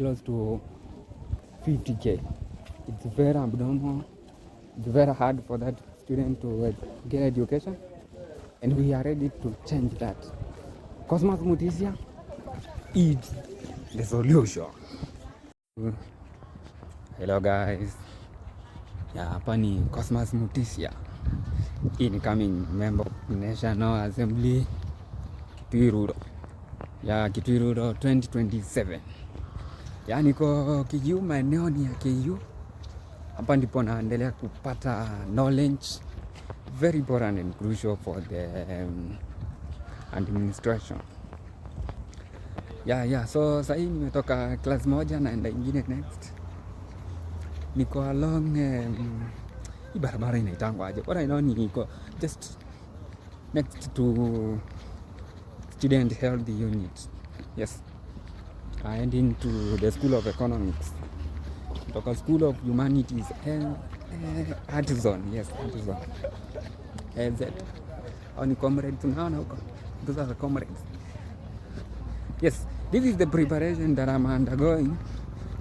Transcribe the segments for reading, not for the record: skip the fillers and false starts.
close to 50K. It's very abnormal. It's very hard for that student to get education, and we are ready to change that. Cosmas Mutisia is the solution. Hello guys, hapa ni Cosmas Mutisia, incoming member of National Assembly Kitui Rural. Kitui Rural 2027. Niko KU, maeneo ni ya KU. Hapa ndipo naendelea kupata knowledge very important and crucial for the administration. So sasa nimetoka class moja naenda ingine next. Niko along hii barabara inaitangwa aje? What I know niko just next to student health unit. Yes. I end into the School of Economics. Toka School of Humanities and Artisan. Yes, Artisan. LZ. Au ni comrades tunaona huko. Those are the comrades. Yes, this is the preparation that I'm undergoing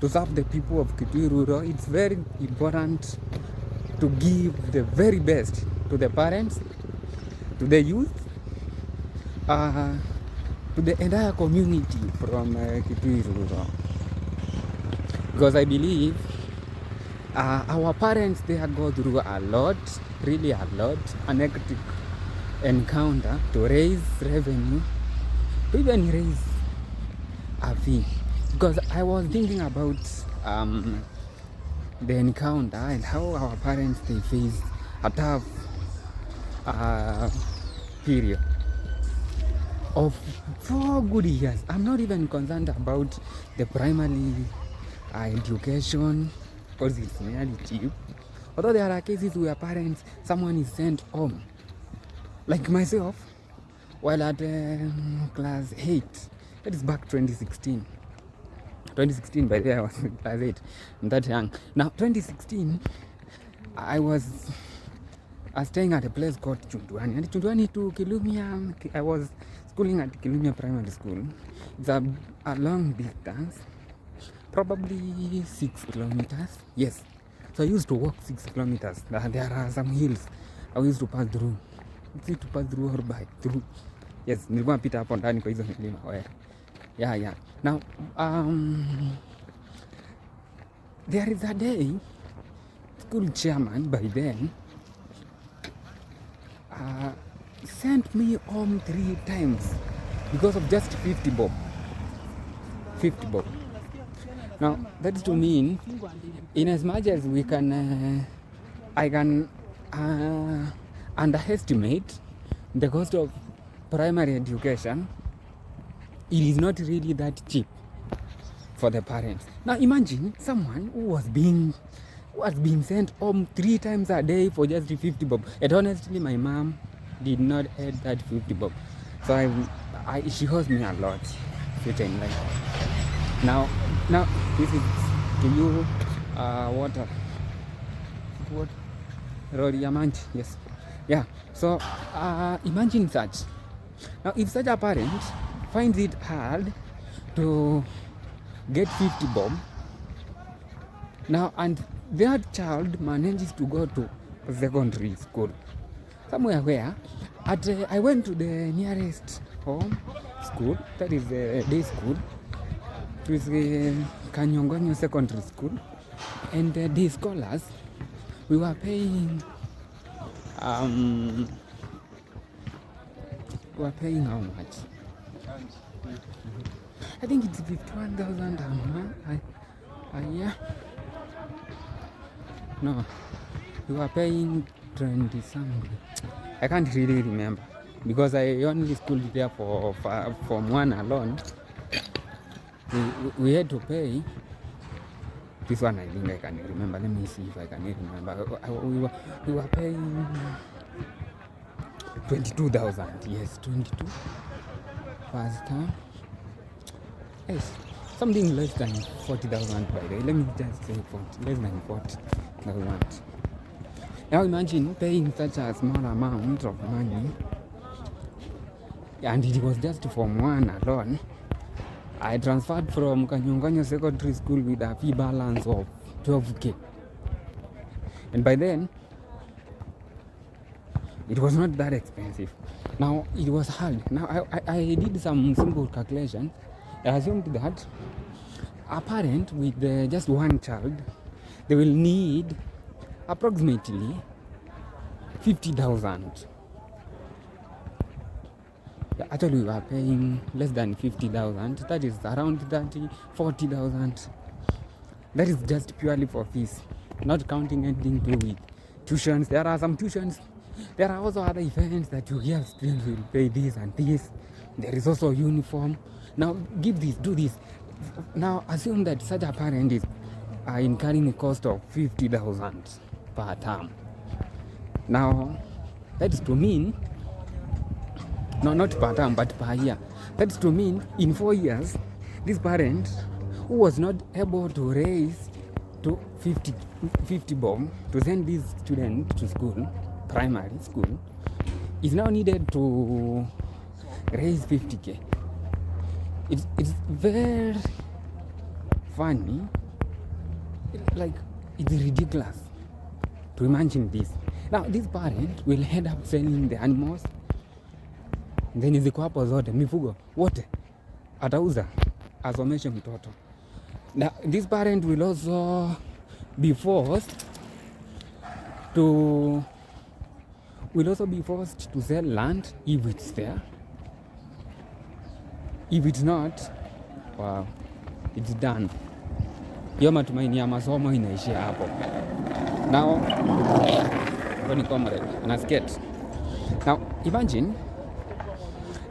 to serve the people of Kitui Rural. It's very important to give the very best to the parents, to the youth, to the entire community from Kitui Rural. Because I believe our parents, they have gone through a lot, really a lot, an hectic encounter to raise revenue, to even raise a fee. Because I was thinking about the encounter and how our parents, they faced a tough period of 4 good years. I'm not even concerned about the primary education because it's nearly cheap. Although there are cases where parents, someone is sent home, like myself, while at class 8. That is back 2016. 2016, by the way, I was in class 8. I'm that young. Now, 2016, I was staying at a place called Chunduani. And Chunduani to Kilumia, I was schooling at Kilumia Primary School. It's a long distance, probably 6 kilometers. Yes. So I used to walk 6 kilometers. There are some hills I used to pass through. It's to pass through or by through. Yes, nilikuwa napita hapo ndani kwa hizo milima. Yeah. Now, there is a day, school chairman by then sent me home 3 times because of just 50 bob. 50 bob. Now, that is to mean, in as much as we can, I can underestimate the cost of primary education, it is not really that cheap for the parents. Now imagine someone who was being sent home 3 times a day for just 50 bob. And honestly, my mom did not have that 50 bob. So she owes me a lot. Like. Now this is KU water. What? Roriamanch, yes. Yeah. So imagine such. Now if such a parent finds it hard to get 50 bob now, and their child manages to go to secondary school somewhere where I went to the nearest home school, that is the day school. It was Kanyongonyo Secondary School, and the scholars, we were paying how much? I think it's 51,000 a year. No, we were paying 20 something. I can't really remember because I only schooled there for Form 1 alone. We had to pay. This one I think I can remember. Let me see if I can remember. We were paying 22,000. Yes, 22 first time. Yes, something less than 40,000 by the way. Let me just say 40, less than 40,000. Now imagine paying such a small amount of money, and it was just Form 1 alone. I transferred from Kanyonganyo Secondary School with a fee balance of 12k. And by then, it was not that expensive. Now, it was hard. Now, I did some simple calculations. I assumed that a parent with just one child, they will need approximately 50,000. Actually, we were paying less than 50,000. That is around 40,000. That is just purely for fees, not counting anything to do with tuitions. There are some tuitions. There are also other events that you hear students will pay this and this. There is also uniform. Now, give this, do this. Now, assume that such a parent is incurring a cost of 50,000 per term. Now, that's to mean, no, not per term, but per year. That's to mean in 4 years, this parent who was not able to raise to 50 bob to send this student to school, primary school, is now needed to raise 50k. It's very funny, like it's ridiculous to imagine this. Now this parent will end up selling the animals, then ziko hapo zote mifugo wote atauza asomeshe mtoto. Now this parent will also be forced to sell land if it's there. If it's not, wow, it's done. Hiyo matumaini ya masomo inaishia hapo. Now, Tony Comrade, and a skate. Now, imagine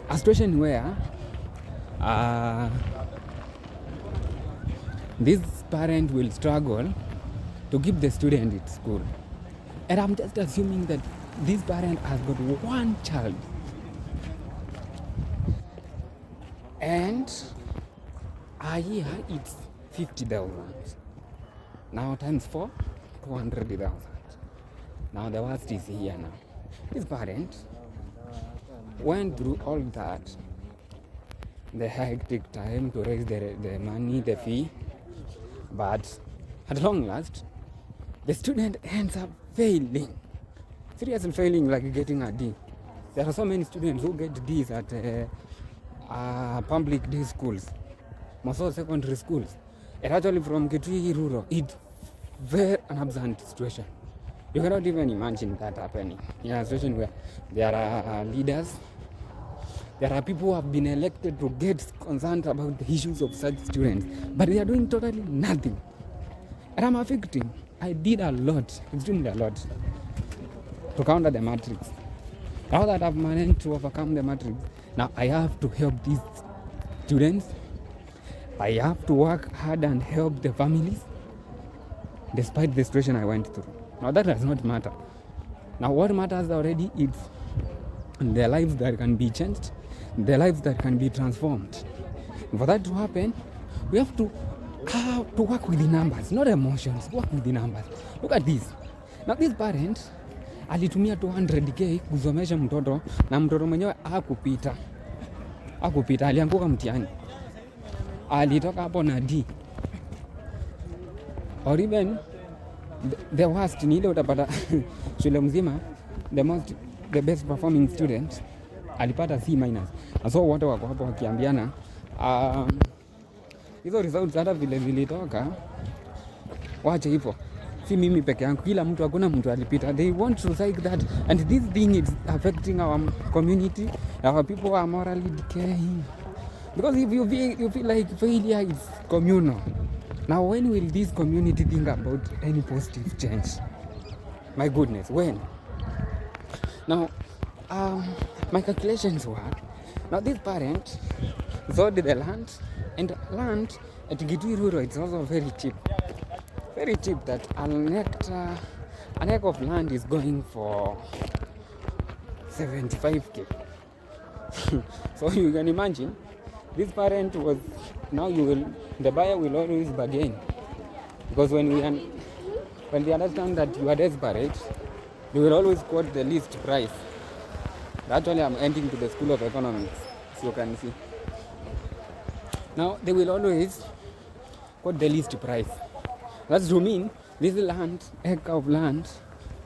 a situation where this parent will struggle to keep the student at school. And I'm just assuming that this parent has got one child. And a year it's 50,000. Now times 4, 200,000. Now the worst is here now. This parent went through all that, the hectic time to raise the money, the fee, but at long last, the student ends up failing. Seriously failing, like getting a D. There are so many students who get Ds at public day schools, most of secondary schools. And actually from Kitui Rural, it's very an absurd situation. You cannot even imagine that happening in a situation where there are leaders, there are people who have been elected to get concerned about the issues of such students, but they are doing totally nothing. And I'm a victim. I did a lot, extremely a lot, to counter the matrix. Now that I've managed to overcome the matrix, now I have to help these students. I have to work hard and help the families, despite the situation I went through. Now that does not matter. Now what matters already is the lives that can be changed, the lives that can be transformed. For that to happen, we have to work with the numbers, not emotions, work with the numbers. Look at this. Now this parent alitumia 200k kusomesha mtoto na mtoto mwenyewe hakupita, alianguka mtihani, alitoka hapo na D. Or even the worst ni ile utapata shule mzima the best performing student alipata C-. So wote wako hapo wakiambiana hizo results hata vile zilitoka wache hivyo, si mimi peke yangu, kila mtu, hakuna mtu alipita. They want to say that, and this thing is affecting our community. Our people are morally decaying because if you feel like failure is communal. Now when will this community think about any positive change? My goodness, when? Now my calculations were, now this parent sold the land, and land at Kitui Rural, it's also very cheap. Very cheap, that an acre of land is going for 75k. So you can imagine, this parent was, now the buyer will always bargain, because when they understand that you are desperate, they will always quote the least price. Actually, I'm ending to the School of Economics, so you can see. Now, they will always quote the least price. That's to mean this land, acre of land,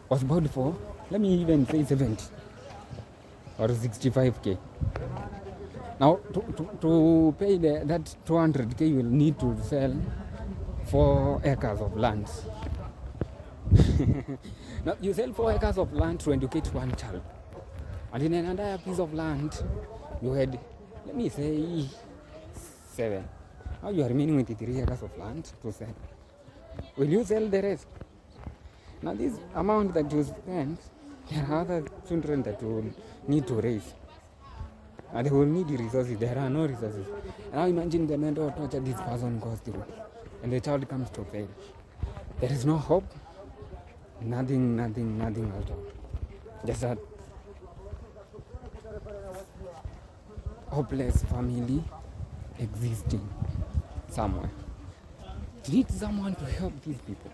was bought for, let me even say 70 or 65k. Now, to pay that 200k, you will need to sell 4 acres of land. Now, you sell 4 acres of land to educate one child. And in another piece of land, you had, let me say, 7. Now you are remaining with 3 acres of land to sell. Will you sell the rest? Now this amount that you spend, there are other children that you will need to raise. And they will need resources. There are no resources. Now imagine the mental torture this person goes through. And the child comes to fail. There is no hope. Nothing at all. Just that hopeless family existing somewhere. You need someone to help these people.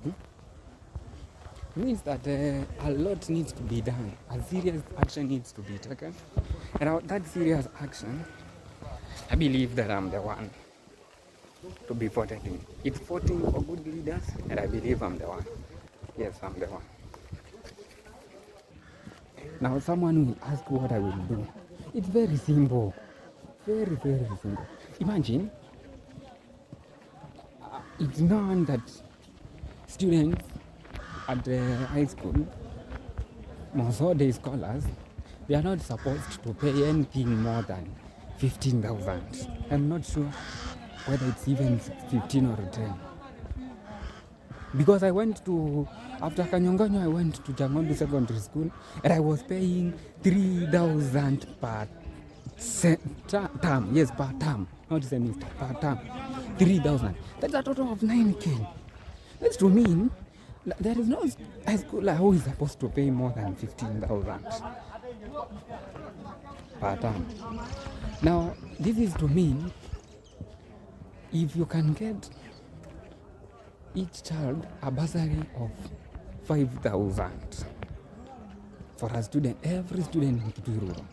It means that a lot needs to be done. A serious action needs to be taken. And that serious action, I believe that I'm the one to be voted in. It's voting for good leaders, and I believe I'm the one. Yes, I'm the one. Now, someone will ask what I will do. It's very simple. Very, very simple. Imagine, it's known that students at the high school, most of the scholars, they are not supposed to pay anything more than 15,000. I'm not sure whether it's even 15 or 10. Because I went to, after Kanyonganyo, I went to Jangondu Secondary School and I was paying 3,000 per term. Yes, per term. Not semester, per term. 3,000. That's a total of 9k. That's to mean there is no high schooler who is supposed to pay more than 15,000 per term. Now, this is to mean if you can get each child a bursary of 5,000 for a student, every student in Kitui Rural,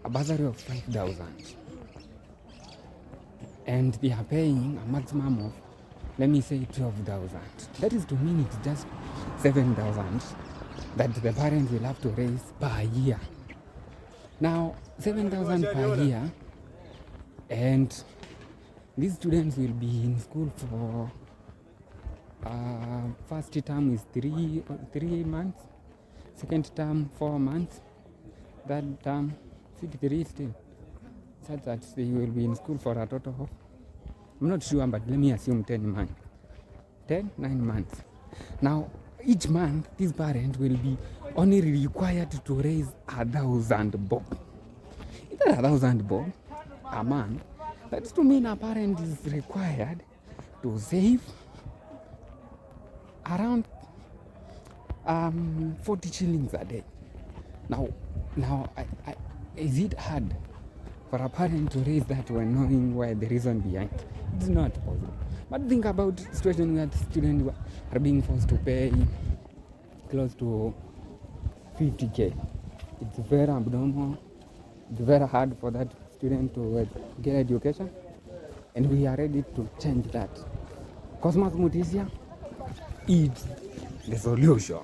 a bursary of 5,000, and they are paying a maximum of, let me say, 12,000. That is to mean it's just 7,000 that the parents will have to raise per year. Now, 7,000 per year, and these students will be in school for first term is 3 months, second term 4 months, third term 3 still, such that they will be in school for a total of, I'm not sure, but let me assume 9 months. Now each month this parent will be only required to raise 1,000 bob. Is that 1,000 bob a month? That's to mean a parent is required to save around 40 shillings a day. Now, is it hard for a parent to raise that when knowing where the reason behind? It's not possible. But think about situation where students are being forced to pay close to 50k. It's very abnormal. It's very hard for that student to get education, and we are ready to change that. Cosmos Mutisia is the solution.